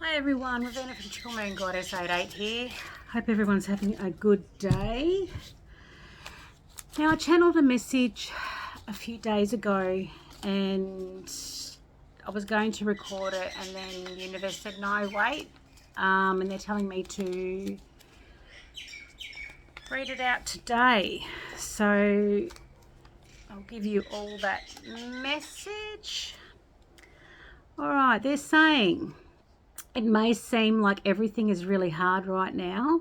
Hi everyone, Ravenna from Triple Moon Goddess 88 here. Hope everyone's having a good day. Now I channeled a message a few days ago and I was going to record it and then the universe said no, wait. And they're telling me to read it out today. So I'll give you all that message. Alright, they're saying it may seem like everything is really hard right now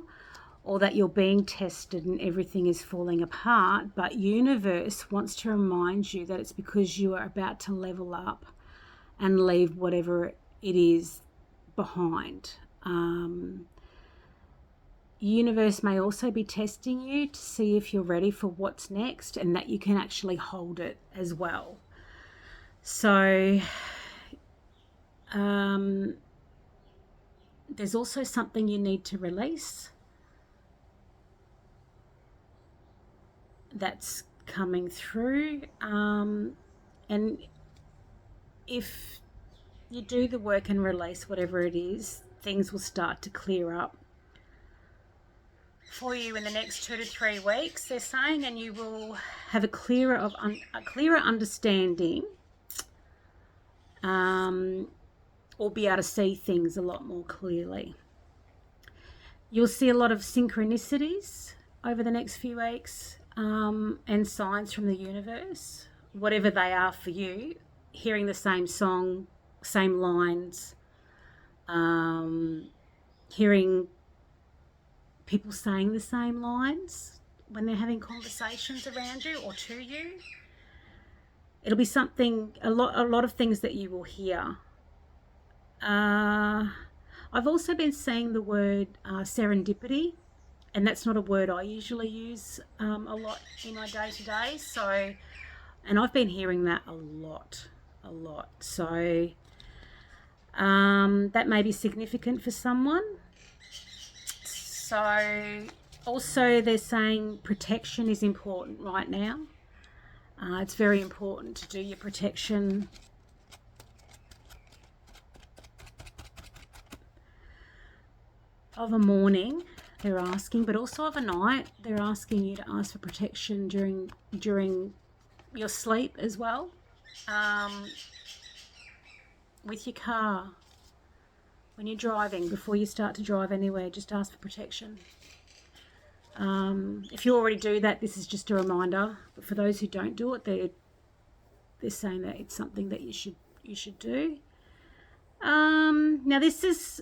or that you're being tested and everything is falling apart, but universe wants to remind you that it's because you are about to level up and leave whatever it is behind. Universe may also be testing you to see if you're ready for what's next and that you can actually hold it as well. So there's also something you need to release that's coming through. And if you do the work and release whatever it is, things will start to clear up for you in the next 2 to 3 weeks, they're saying, and you will have a clearer understanding, or be able to see things a lot more clearly. You'll see a lot of synchronicities over the next few weeks, and signs from the universe, whatever they are for you, hearing the same song, same lines, hearing people saying the same lines when they're having conversations around you or to you. It'll be something, a lot of things that you will hear. I've also been seeing the word serendipity, and that's not a word I usually use a lot in my day-to-day. So, and I've been hearing that a lot. So that may be significant for someone. So also they're saying protection is important right now. It's very important to do your protection of a morning, they're asking, but also of a night. They're asking you to ask for protection during your sleep as well. With your car, when you're driving, before you start to drive anywhere, just ask for protection. If you already do that, this is just a reminder. But for those who don't do it, they're saying that it's something that you should do. Now this is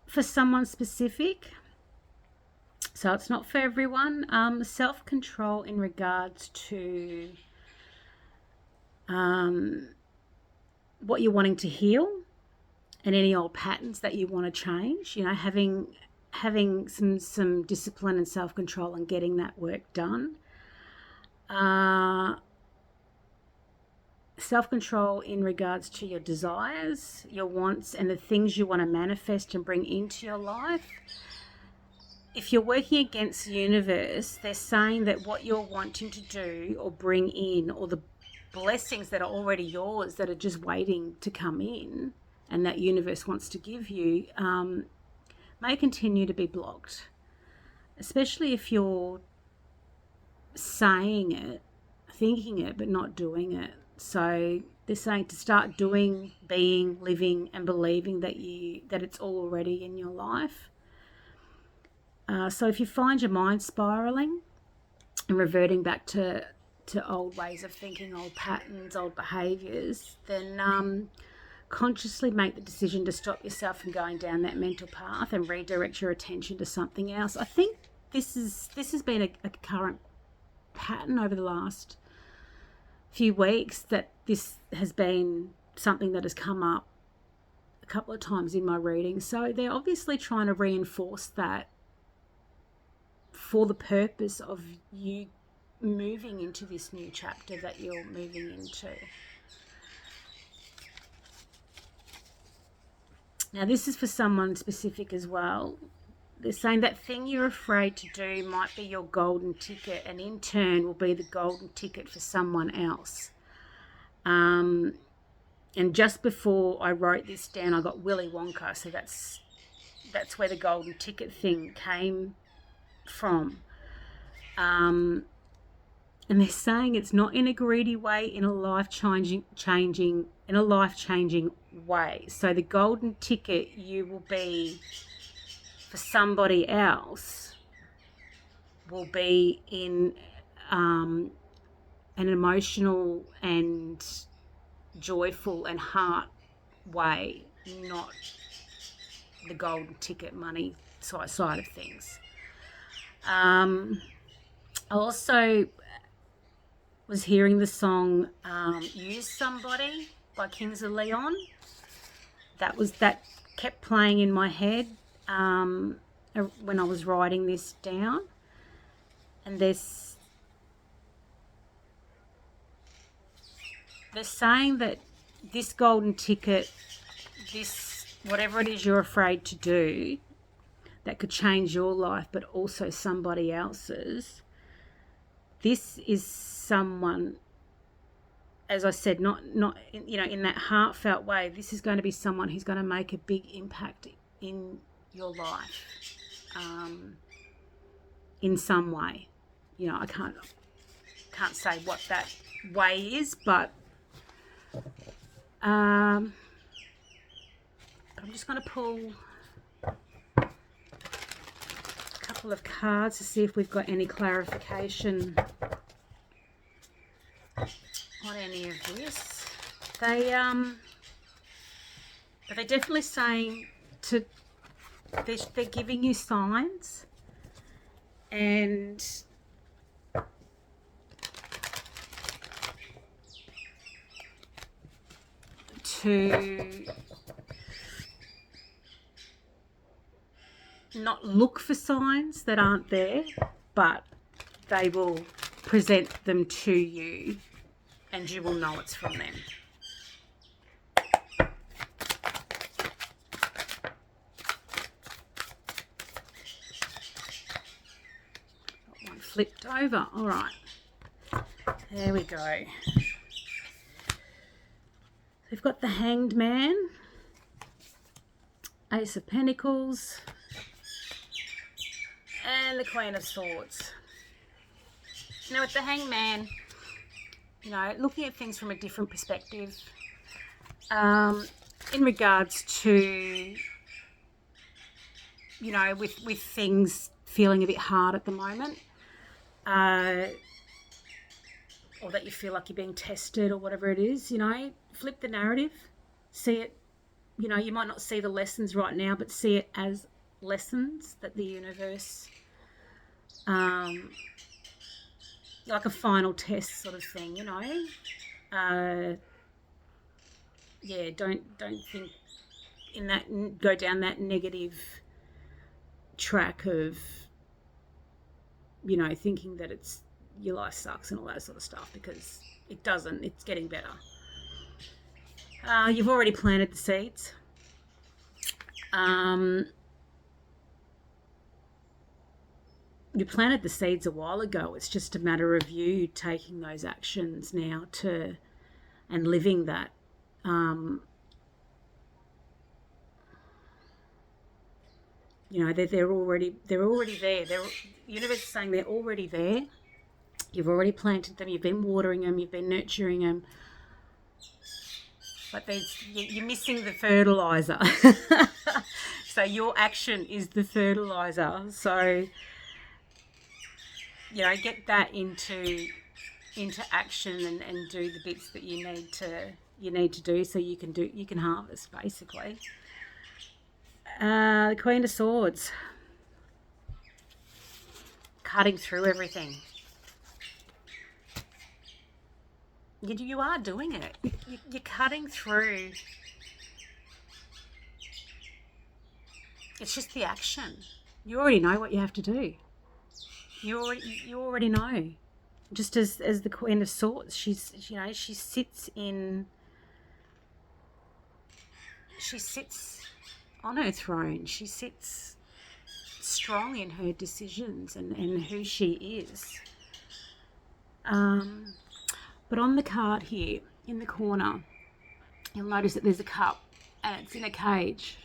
for someone specific, so it's not for everyone. Self-control in regards to what you're wanting to heal and any old patterns that you want to change. You know, having some discipline and self-control and getting that work done. Self-control in regards to your desires, your wants, and the things you want to manifest and bring into your life. If you're working against the universe, they're saying that what you're wanting to do or bring in, or the blessings that are already yours that are just waiting to come in and that universe wants to give you, may continue to be blocked, especially if you're saying it, thinking it, but not doing it. So they're saying to start doing, being, living, and believing that it's all already in your life. So if you find your mind spiraling and reverting back to old ways of thinking, old patterns, old behaviours, then consciously make the decision to stop yourself from going down that mental path and redirect your attention to something else. I think this has been a current pattern over the last few weeks, that this has been something that has come up a couple of times in my reading. So they're obviously trying to reinforce that for the purpose of you moving into this new chapter that you're moving into. Now this is for someone specific as well. They're saying that thing you're afraid to do might be your golden ticket, and in turn will be the golden ticket for someone else. And just before I wrote this down, I got Willy Wonka. So that's where the golden ticket thing came from. And they're saying it's not in a greedy way, in a life-changing way. So the golden ticket you will be for somebody else will be in an emotional and joyful and heart way, not the golden ticket money side of things. I also was hearing the song Use Somebody by Kings of Leon. That kept playing in my head when I was writing this down. And they're saying that this golden ticket, this whatever it is you're afraid to do, that could change your life, but also somebody else's. This is someone, as I said, not in that heartfelt way. This is going to be someone who's going to make a big impact in your life, in some way. I can't say what that way is, but I'm just going to pull a couple of cards to see if we've got any clarification on any of this. But they're definitely saying they're giving you signs, and to not look for signs that aren't there, but they will present them to you and you will know it's from them. Got one flipped over. All right. There we go. We've got the Hanged Man, Ace of Pentacles, and the Queen of Swords. Now with the Hanged Man, looking at things from a different perspective, in regards to, with things feeling a bit hard at the moment, or that you feel like you're being tested or whatever it is, flip the narrative, see it, you might not see the lessons right now, but see it as lessons that the universe, like a final test sort of thing, don't think in that, go down that negative track of, thinking that it's, your life sucks and all that sort of stuff, because it doesn't. It's getting better. You've already planted the seeds. You planted the seeds a while ago. It's just a matter of you taking those actions now and living that. They're already there. The universe is saying they're already there. You've already planted them. You've been watering them. You've been nurturing them. But you're missing the fertilizer. So your action is the fertilizer. So, get that into action and do the bits that you need to do so you can harvest, basically. The Queen of Swords. Cutting through everything. You are doing it. You're cutting through. It's just the action. You already know what you have to do. You already know. Just as the Queen of Swords, she sits on her throne. She sits strong in her decisions and who she is. But on the card here, in the corner, you'll notice that there's a cup and it's in a cage.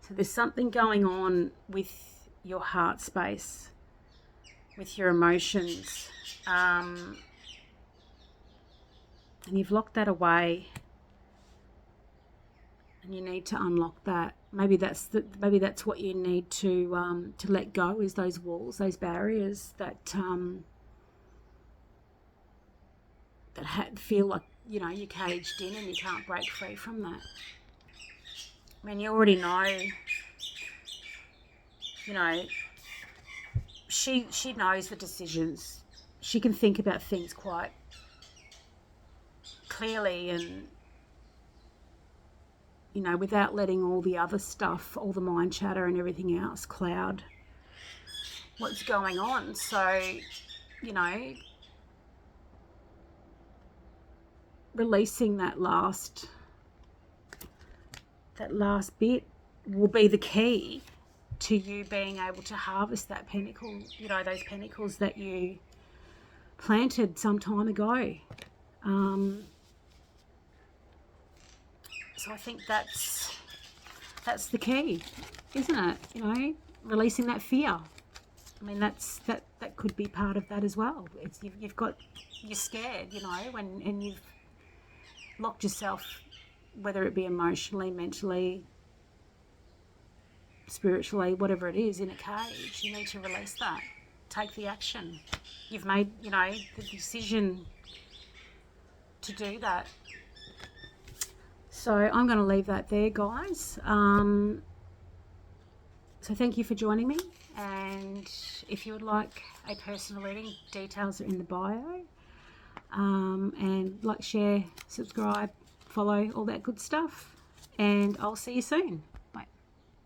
So there's something going on with your heart space, with your emotions, and you've locked that away, and you need to unlock that. Maybe that's what you need to let go, is those walls, those barriers that feel like, you know, you're caged in and you can't break free from that. I mean, you already know, you know, she knows the decisions. She can think about things quite clearly and, you know, without letting all the other stuff, all the mind chatter and everything else cloud what's going on. So, you know, releasing that last bit will be the key to you being able to harvest that pinnacle, you know, those pinnacles that you planted some time ago. So I think that's the key, isn't it? You know, releasing that fear. I mean, that could be part of that as well. It's you're scared, you know, and you've locked yourself, whether it be emotionally, mentally, spiritually, whatever it is, in a cage. You need to release that. Take the action. You've made, you know, the decision to do that. So I'm going to leave that there, guys. So thank you for joining me. And if you would like a personal reading, details are in the bio. And like, share, subscribe, follow, all that good stuff. And I'll see you soon.